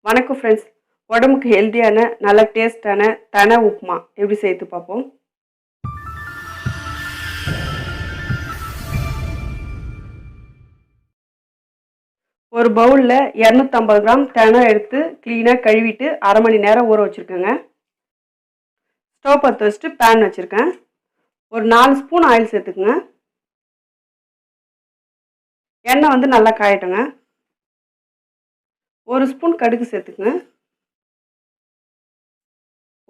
வணக்கம் ஃப்ரெண்ட்ஸ். உடம்புக்கு ஹெல்த்தியான நல்ல டேஸ்டான தனை உப்புமா எப்படி செய்து பார்ப்போம். ஒரு பவுலில் 250 கிராம் தனை எடுத்து க்ளீனாக கழுவிட்டு அரை மணி நேரம் ஊற வச்சுருக்கேங்க. ஸ்டவ் பற்ற வச்சுட்டு பேன் வச்சுருக்கேன். ஒரு 4 ஸ்பூன் ஆயில் சேர்த்துக்குங்க. எண்ணெய் நல்லா காயட்டுங்க. 1 ஸ்பூன் கடுகு சேர்த்துக்குங்க.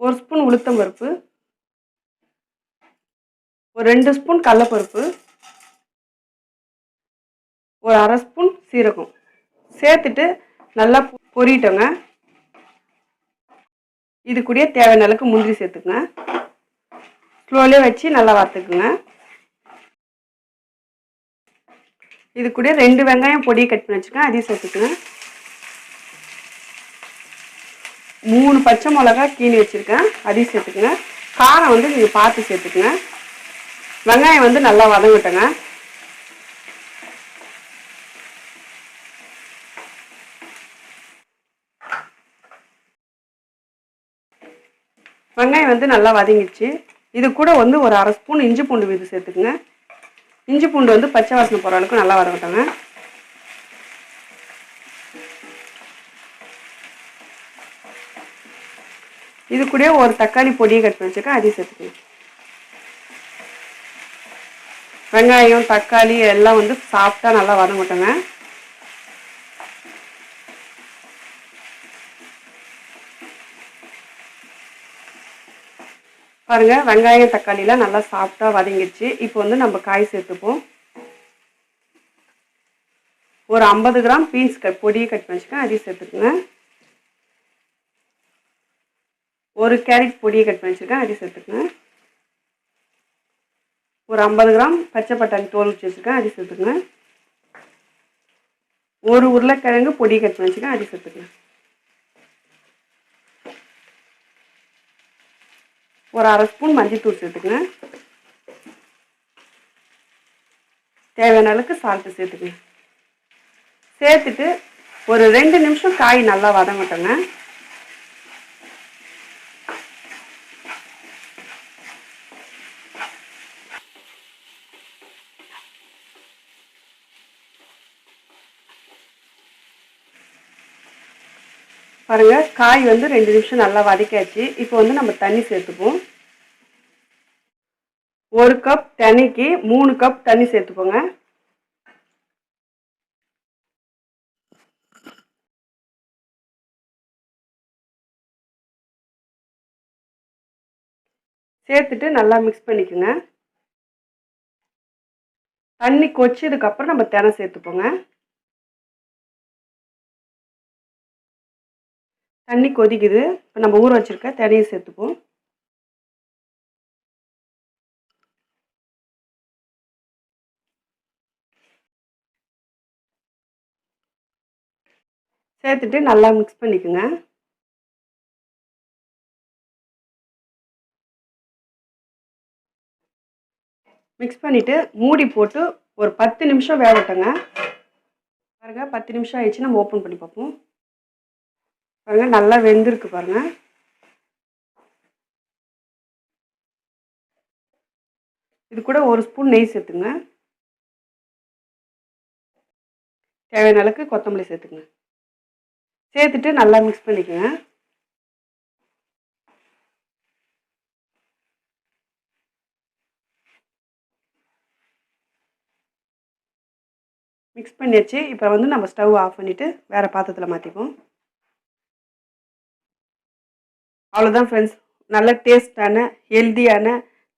1 ஸ்பூன் உளுத்தம் பருப்பு, ஒரு 2 ஸ்பூன் கடலைப்பருப்பு, ஒரு அரை ஸ்பூன் சீரகம் சேர்த்துட்டு நல்லா பொரியட்டோங்க. இது கூட தேவையான அளவுக்கு முந்திரி சேர்த்துக்குங்க. ஸ்லோலே வச்சு நல்லா வறுத்துக்குங்க. இது கூட 2 வெங்காயம் பொடியை கட் பண்ணி வச்சுக்கேன், அதையும் சேர்த்துக்குங்க. 3 பச்சை மிளகாய் கீனி வச்சுருக்கேன், அதையும் சேர்த்துக்குங்க. காரம் நீங்கள் பார்த்து சேர்த்துக்குங்க. வெங்காயம் நல்லா வதங்கட்டுங்க. வெங்காயம் நல்லா வதங்கிடுச்சு. இது கூட ஒரு அரை ஸ்பூன் இஞ்சி பூண்டு விழுது சேர்த்துக்குங்க. இஞ்சி பூண்டு பச்சை வாசனை போகிற அளவுக்கு நல்லா வதங்கட்டுங்க. இது கூட ஒரு தக்காளி பொடியை கட் பண்ணி வச்சுருக்கேன், அதையும் சேர்த்துக்கணும். வெங்காயம் தக்காளி எல்லாம் சாஃப்டாக நல்லா வதங்கட்டுங்க. பாருங்க, வெங்காயம் தக்காளிலாம் நல்லா சாஃப்டாக வதங்கிடுச்சு. இப்போ நம்ம காய் சேர்த்துப்போம். ஒரு 50 கிராம் பீன்ஸ் பொடியை கட் பண்ணி வச்சுக்கேன், அதையும் சேர்த்துக்குங்க. ஒரு கேரட் பொடியை கட் பண்ணி வச்சுருக்கேன், அதையும் சேர்த்துக்குங்க. ஒரு 50 கிராம் பச்சை பட்டாணி தோல் வச்சு வச்சுருக்கேன், அதையும் சேர்த்துக்குங்க. ஒரு உருளைக்கிழங்கு பொடியை கட் பண்ணி வச்சுருக்கேன், அதையும் சேர்த்துக்குங்க. ஒரு அரை ஸ்பூன் மஞ்சள்தூள் சேர்த்துக்குங்க. தேவையான அளவுக்கு சால்ட்டு சேர்த்துக்குங்க. சேர்த்துட்டு ஒரு 2 நிமிஷம் காய் நல்லா வதங்கட்டுங்க. பாருங்க, காய் 2 நிமிஷம் நல்லா வதக்கியாச்சு. இப்போ நம்ம தண்ணி சேர்த்துப்போம். 1 கப் தண்ணிக்கு 3 கப் தண்ணி சேர்த்துப்போங்க. சேர்த்துட்டு நல்லா மிக்ஸ் பண்ணிக்கோங்க. தண்ணி கொச்சதுக்கப்புறம் நம்ம தினை சேர்த்துப்போங்க. தண்ணி கொதிக்குது. இப்போ நம்ம ஊற வச்சிருக்க தினையை சேர்த்துப்போம். சேர்த்துட்டு நல்லா மிக்ஸ் பண்ணிக்கோங்க. மிக்ஸ் பண்ணிவிட்டு மூடி போட்டு ஒரு 10 நிமிஷம் வேகட்டுங்க. பாருங்க, 10 நிமிஷம் ஆயிடுச்சு. நம்ம ஓப்பன் பண்ணி பார்ப்போம். பாருங்க, நல்லா வெந்திருக்கு பாருங்க. இது கூட 1 ஸ்பூன் நெய் சேர்த்துங்க. தேவையான அளவுக்கு கொத்தமல்லி சேர்த்துங்க. சேர்த்துட்டு நல்லா மிக்ஸ் பண்ணிக்கோங்க. மிக்ஸ் பண்ணியாச்சு. இப்போ நம்ம ஸ்டவ் ஆஃப் பண்ணிவிட்டு வேறு பாத்திரத்தில் மாற்றிப்போம். அவ்வளோதான் ஃப்ரெண்ட்ஸ், நல்ல டேஸ்டான ஹெல்த்தியான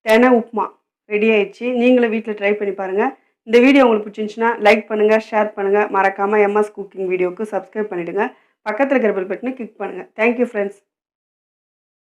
தனை உப்புமா ரெடி ஆயிடுச்சு. நீங்களும் வீட்டில் ட்ரை பண்ணி பாருங்கள். இந்த வீடியோ உங்களுக்கு பிடிச்சிருந்துச்சுன்னா லைக் பண்ணுங்கள், ஷேர் பண்ணுங்கள். மறக்காமல் எம்எஸ் குக்கிங் வீடியோவுக்கு சப்ஸ்கிரைப் பண்ணிவிடுங்க. பக்கத்தில் இருக்கிற பெல் பட்டனை கிளிக் பண்ணுங்கள். Thank you friends.